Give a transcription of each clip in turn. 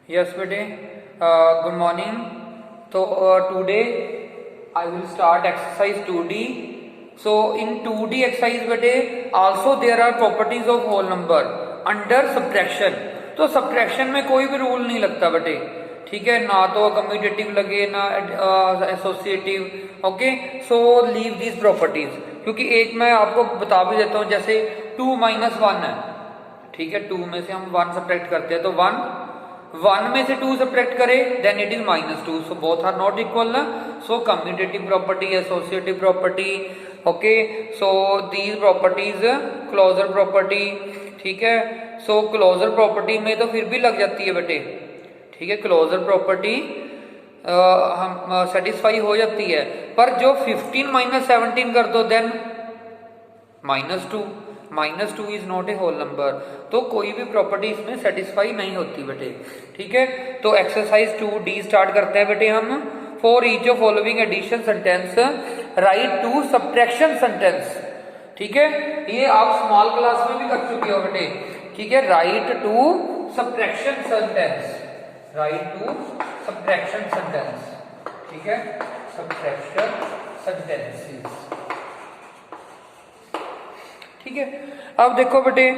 Yes, बेटे. Good morning. So today I will start exercise 2D. So in 2D exercise बेटे also there are properties of whole number under subtraction. तो subtraction में कोई भी rule नहीं लगता बेटे, ठीक है, ना तो कम्यूटेटिव लगे ना associative. Okay, so leave these properties, क्योंकि एक मैं आपको बता भी देता हूँ. जैसे 2 - 1 है, ठीक है, 2 में से हम 1 सब्ट्रैक्ट करते हैं तो 1 में से 2 सब्ट्रैक्ट करें then it is -2. So both are not equal ना. So commutative property, associative property. Okay, so these properties closure property, ठीक है. सो क्लोजर प्रॉपर्टी में तो फिर भी लग जाती है बेटे, ठीक है, क्लोजर प्रॉपर्टी हम सेटिस्फाई हो जाती है. पर जो 15 - 17 कर दो then -2. -2 is not a whole number. तो कोई भी प्रॉपर्टी इसमें सेटिस्फाई नहीं होती बेटे, ठीक है. तो एक्सरसाइज 2D स्टार्ट करते हैं बेटे हम. For each of following addition sentence write to subtraction sentence, ठीक है. ये आप स्मॉल क्लास में भी कर चुके हो बेटे, ठीक है. Write to subtraction sentence, write to subtraction sentence, ठीक है, सब्ट्रैक्शन सेंटेंसेस, ठीक है. अब देखो बेटे,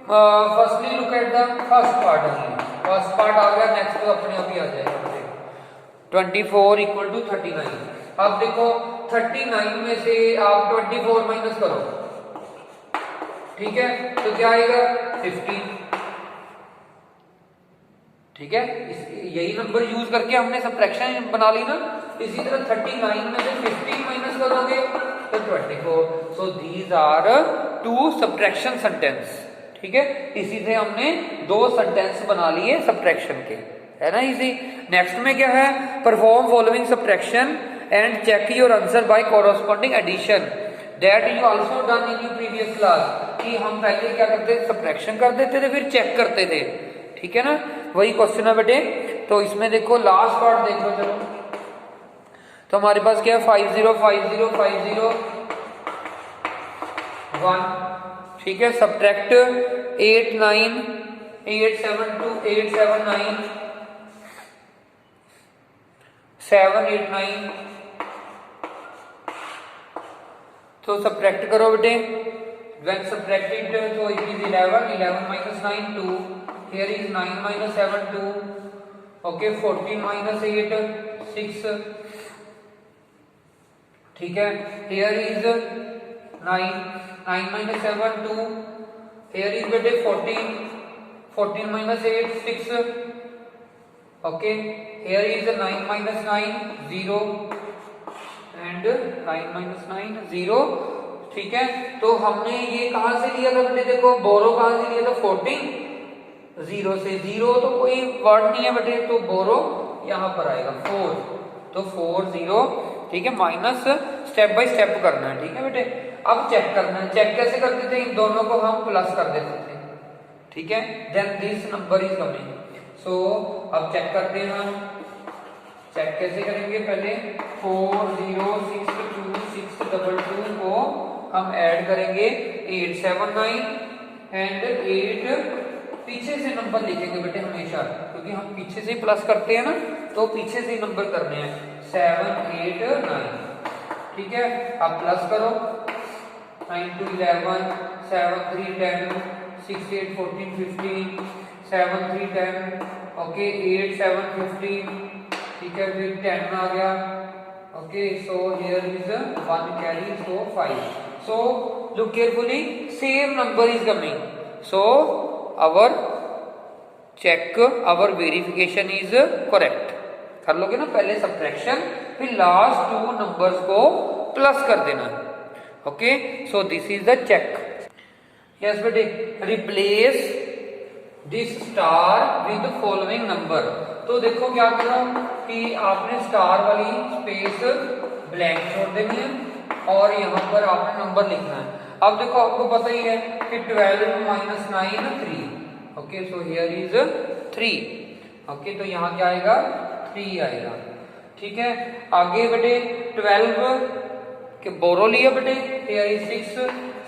firstly look at the first part. First part आ गया, नेक्स्ट तो अपने आप ही आ जाएगा बेटे. 24 = 39. अब देखो 39 में से आप 24 माइनस करो, ठीक है, तो क्या आएगा 15, ठीक है. यही नंबर यूज करके हमने सब्ट्रैक्शन बना ली ना. इसी तरह 39 में से 15 माइनस करोगे तो 24. So these are 2 subtraction sentence, ठीक है. इसी से हमने 2 सेंटेंस बना लिए सब्ट्रैक्शन के, है ना, इजी. नेक्स्ट में क्या है, perform following subtraction and check your answer by corresponding addition. That you also done in your previous class. कि हम पहले क्या करते थे, सब्ट्रैक्शन कर देते थे फिर चेक करते थे, ठीक है ना. वही क्वेश्चन है बेटे. तो इसमें देखो लास्ट पार्ट देख लो. चलो, तो हमारे पास क्या है, 50 50 50 1, ठीक है. सब्ट्रैक्ट 8 9 8 7 2 8 7 9 7 8 9. तो सब्ट्रैक्ट करो बेटे. व्हेन सब्ट्रैक्टेड तो it is 11 11 - 9 2. Here is 9 - 7 2. Okay, 14 - 8 6, ठीक है. Here is 9 9 - 7 2. Here is बेटे 14 14 - 8 6. Okay, here is 9 - 9 0 and 9 - 9 0, ठीक है. तो हमने ये कहां से लिया था बेटे, देखो बोरो कहां से लिया था, 14 0 से. 0 तो कोई वर्ड नहीं है बेटे, तो बोरो यहां पर आएगा 4. तो 4 0, ठीक है. माइनस स्टेप बाय स्टेप करना है, ठीक है बेटे. अब चेक करना है. चेक कैसे करते थे, इन दोनों को हम प्लस कर देते थे, ठीक है. Then this number is coming. So अब चेक करते हैं हम. चेक कैसे करेंगे, पहले 4 0 6 2 6 2 2 को हम ऐड करेंगे 8 7 9 एंड 8. पीछे से नंबर लिखेंगे बेटे हमेशा, क्योंकि हम पीछे से प्लस करते हैं ना, तो पीछे से नंबर करने हैं. 7 8 9, ठीक है. अब प्लस करो. 9 2 11 7 3 10 6 8 14 15 7 3 10. ओके, 8 7 15, ठीक है. फिर 10 आ गया. Okay, so here is 1 carry, so 5. So look carefully, same number is coming. So our check, our verification is correct. कर लोगे ना पहले सब्ट्रैक्शन, फिर लास्ट 2 नंबर्स को प्लस कर देना. Okay, so this is the check. Yes बेटे, replace this star with following number. तो देखो क्या करो कि आपने स्टार वाली स्पेस ब्लैंक छोड़ देनी है और यहाँ पर आपने नंबर लिखना है. अब देखो आपको पता ही है कि 12 - 9 3. Okay, so here is 3. Okay, तो यहाँ क्या आएगा, 3 आएगा, ठीक है. आगे बेटे 12 के बोरो लिया बेटे. Here is 6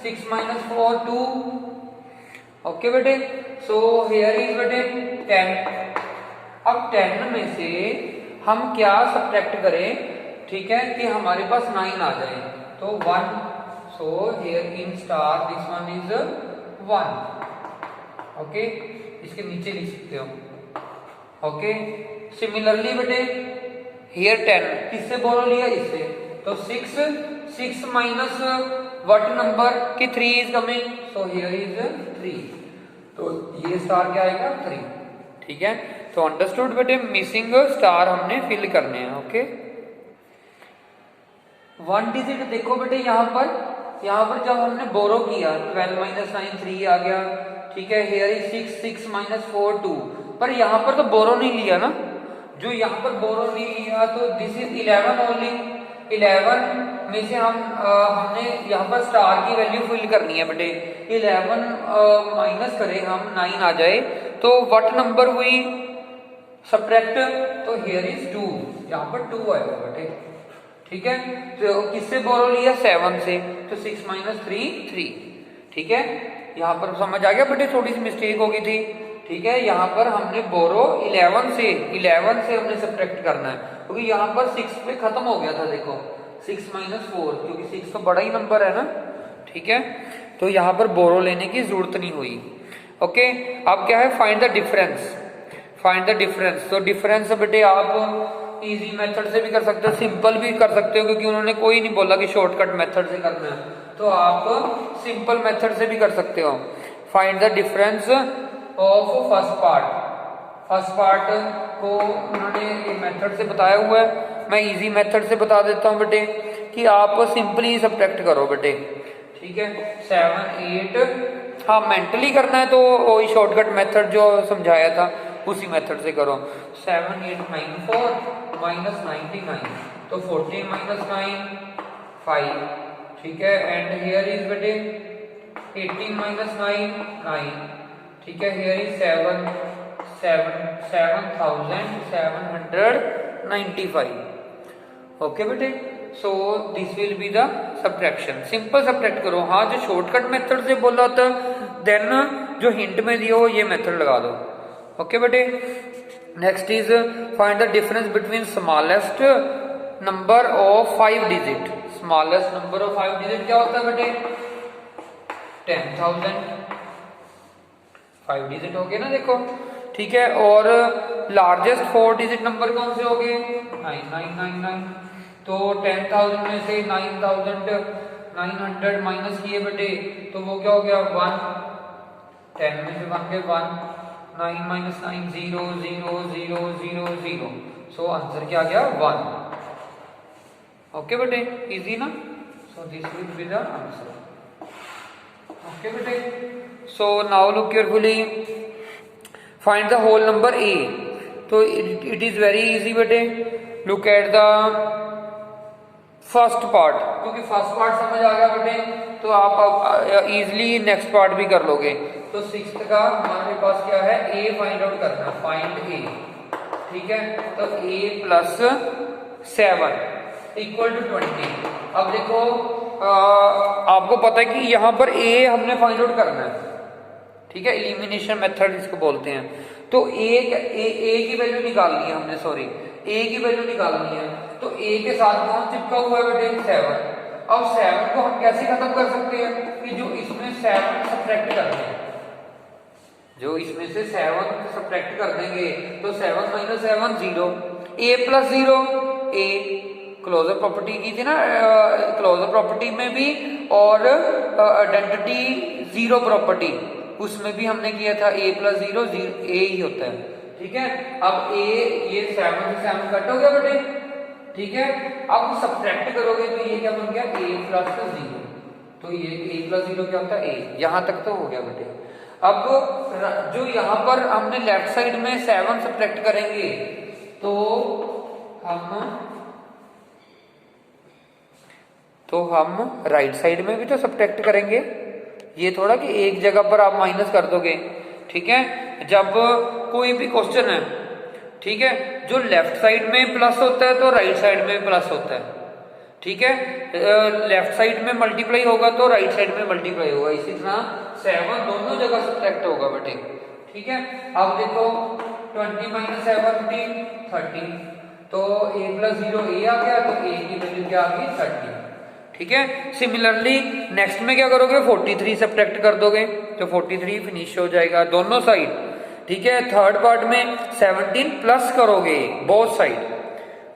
6 - 4 2. ओके बेटे, सो हियर इज बेटे 10 अब 10 में से हम क्या सब्ट्रैक्ट करें, ठीक है, कि हमारे पास 9 आ जाए, तो 1, so here in star this one is 1, okay, इसके नीचे लिख सकते हो, ओके। सिमिलरली बेटे हियर 10 किससे बोलो लिया, इससे, तो 6 माइनस व्हाट नंबर कि 3 is coming, so here is 3, तो ये स्टार क्या आएगा 3, ठीक है। तो अंडरस्टूड बेटे, मिसिंग स्टार हमने फिल करने हैं, ओके। 1 डिजिट देखो बेटे यहाँ पर जब हमने बोरो किया 12 माइनस 9 3 आ गया, ठीक है। हियर इज 6 माइनस 4 2, पर यहाँ पर तो बोरो नहीं लिया ना, जो यहाँ पर बोरो नहीं लिया तो दिस इज 11 ओनली। 11 में से हमने यहाँ पर स्टार की वैल्यू फिल करनी है बेटे। 11 माइनस करें हम 9 आ जाए तो व्हाट नंबर हुई सब्ट्रैक्ट, तो हियर इज 2, यहाँ पर 2 आएगा बेटे, ठीक है। तो किससे बोरो लिया 7 से, तो 6 माइनस 3 ठीक है। यहाँ पर समझ आ गया बेटे, थोड़ी सी मिस्टेक हो गई थी, ठीक है। यहाँ पर हमने बोरो 11 से हमने सब्ट्रैक्ट करना है, क्योंकि यहाँ पर 6 पे खत्म हो गया था, देखो 6 माइनस 4, क्योंकि 6 तो बड़ा ही नंबर है ना, ठीक है। तो यहाँ पर बोरो लेने की जरूरत नहीं हुई, ओके। अब क्या है, फाइंड द डिफरेंस। तो डिफरेंस बेटे आप इजी मेथड से भी कर सकते हो, सिंपल भी कर सकते हो, क्योंकि उन्होंने कोई नहीं बोला कि शॉर्टकट मेथड से करना है, तो आप सिंपल मेथड से भी कर सकते हो। Find the difference of first part को उन्होंने मेथड से बताया हुआ है, मैं इजी मेथड से बता देता हूँ बेटे, कि आप सिंपली सब्ट्रैक्ट करो बेटे, ठीक है। 7 8, हाँ मेंटली करना है तो वही शॉर्टकट मेथड जो समझाया था उसी मेथड से करो। 7 8 9 4 माइनस 99, तो 14 माइनस 9 5, ठीक है। एंड हियर इज बेटे 18 माइनस 9 9, ठीक है। हियर इज 7795, ओके बेटे। सो this will be the subtraction, simple subtract करो। हाँ जो शॉर्टकट मेथड से बोला था देन जो हिंट में दिया हो ये मेथड लगा दो, ओके बेटे। Next is find the difference between smallest number of 5 digit. Smallest number of 5 digit क्या होता है बेटे 10,000, 5 डिजिट हो गए ना, देखो, ठीक है। और लार्जेस्ट 4 डिजिट नंबर कौन से हो गए 9999, तो 10,000 में से 9,900 माइनस किए बेटे तो वो क्या हो गया 1, 10 में से 1 के 1, 9 माइनस 9 0 0 0 0 0, सो आंसर क्या आ गया 1, ओके बेटे, इजी ना। So this will be the answer, okay बेटे। So now look carefully, find the whole number a। तो इट इज वेरी इजी बेटे, look at the first part, क्योंकि फर्स्ट पार्ट समझ आ गया बेटे तो आप इजीली नेक्स्ट पार्ट भी कर लोगे। तो 6th का हमारे पास क्या है a फाइंड आउट करना, फाइंड a, ठीक है। तो a प्लस 7 इक्वल टू 20। अब देखो आपको पता है कि यहाँ पर a हमने फाइंड आउट करना है, ठीक है, एलिमिनेशन मेथड इसको बोलते हैं। तो a की वैल्यू निकालनी है हमने, सॉरी a की वैल्यू निकालनी है, तो a के साथ कौन चिपका हुआ है बेटे 7। अब 7 को हम कैसे खत्म कर सकते हैं कि जो इसमें 7 सब्ट्रैक्ट कर दें, जो इसमें से 7 सब्ट्रैक्ट कर देंगे तो 7 minus 7 0, a plus 0 a, closure property की थी ना, क्लोजर प्रॉपर्टी में भी और आइडेंटिटी जीरो प्रॉपर्टी उसमें भी हमने किया था a प्लस 0 a ही होता है, ठीक है। अब a ये 7 से 7 कट हो गया बेटे, ठीक है। अब सब्ट्रैक्ट करोगे तो ये क्या बन गया a प्लस 0, तो ये a प्लस 0 क्या होता है a, यहां तक तो हो गया बेटे। अब जो यहाँ पर हमने लेफ्ट साइड में 7 सब्ट्रैक्ट करेंगे तो हम राइट साइड में भी तो सब्ट्रैक्ट करेंगे, ये थोड़ा कि एक जगह पर आप माइनस कर दोगे, ठीक है। जब कोई भी क्वेश्चन है, ठीक है, जो लेफ्ट साइड में प्लस होता है तो राइट साइड में प्लस होता है, ठीक है। लेफ्ट साइड में मल्टीप्लाई होगा तो राइट साइड में मल्टीप्लाई होगा, इसी तरह 7 दोनों जगह सब्ट्रैक्ट होगा बेटे, ठीक है। अब देखो 20 माइनस 17 30, तो a प्लस 0 a आ गया, तो a की वैल्यू क्या आ गई 30। ठीक है, सिमिलरली नेक्स्ट में क्या करोगे 43 सब्ट्रैक्ट कर दोगे तो 43 फिनिश हो जाएगा दोनों साइड। ठीक है, थर्ड पार्ट में 17 प्लस करोगे बोथ साइड।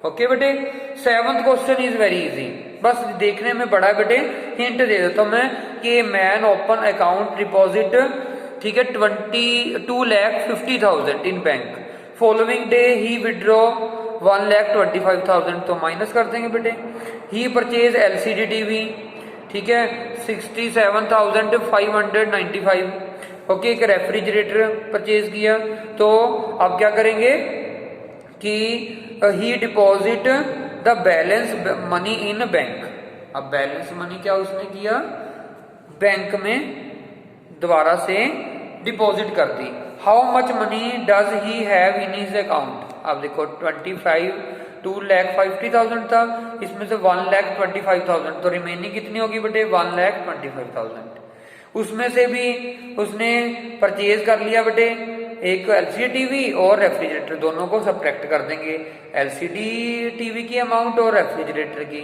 ओके बेटे, seventh question is very easy, बस देखने में बड़ा बेटे, हिंट दे देता हूं मैं कि मैन ओपन अकाउंट डिपॉजिट, ठीक है 22,50,000 इन बैंक, फॉलोइंग डे ही विड्रॉ 1,25,000, तो माइनस कर देंगे बेटे। ही परचेज एलसीडी टीवी, ठीक है 67,595। ओके, एक रेफ्रिजरेटर परचेज किया, तो अब क्या करेंगे कि he deposit the balance money in bank. अब बैलेंस मनी क्या उसने किया, बैंक में दोबारा से डिपॉजिट कर दी। How much money does he have in his account. अब देखो 2,50,000 था, इसमें से 1,25,000, तो रिमेनिंग कितनी होगी बेटे 1,25,000। उसमें से भी उसने परचेज कर लिया बेटे एक एलसीडी टीवी और रेफ्रिजरेटर, दोनों को सब्ट्रैक्ट कर देंगे, एलसीडी टीवी की अमाउंट और रेफ्रिजरेटर की।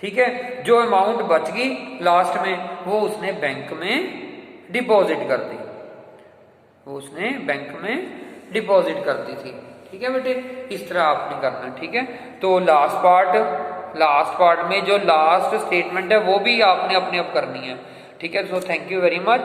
ठीक है, जो अमाउंट बच गई लास्ट में वो उसने बैंक में डिपॉजिट कर दी, वो उसने बैंक में डिपॉजिट कर दी थी। ठीक है बेटे, इस तरह आपने करना है। ठीक है, तो लास्ट पार्ट में जो लास्ट स्टेटमेंट है वो भी आपने अपने आप करनी है। ठीक है, so thank you very much.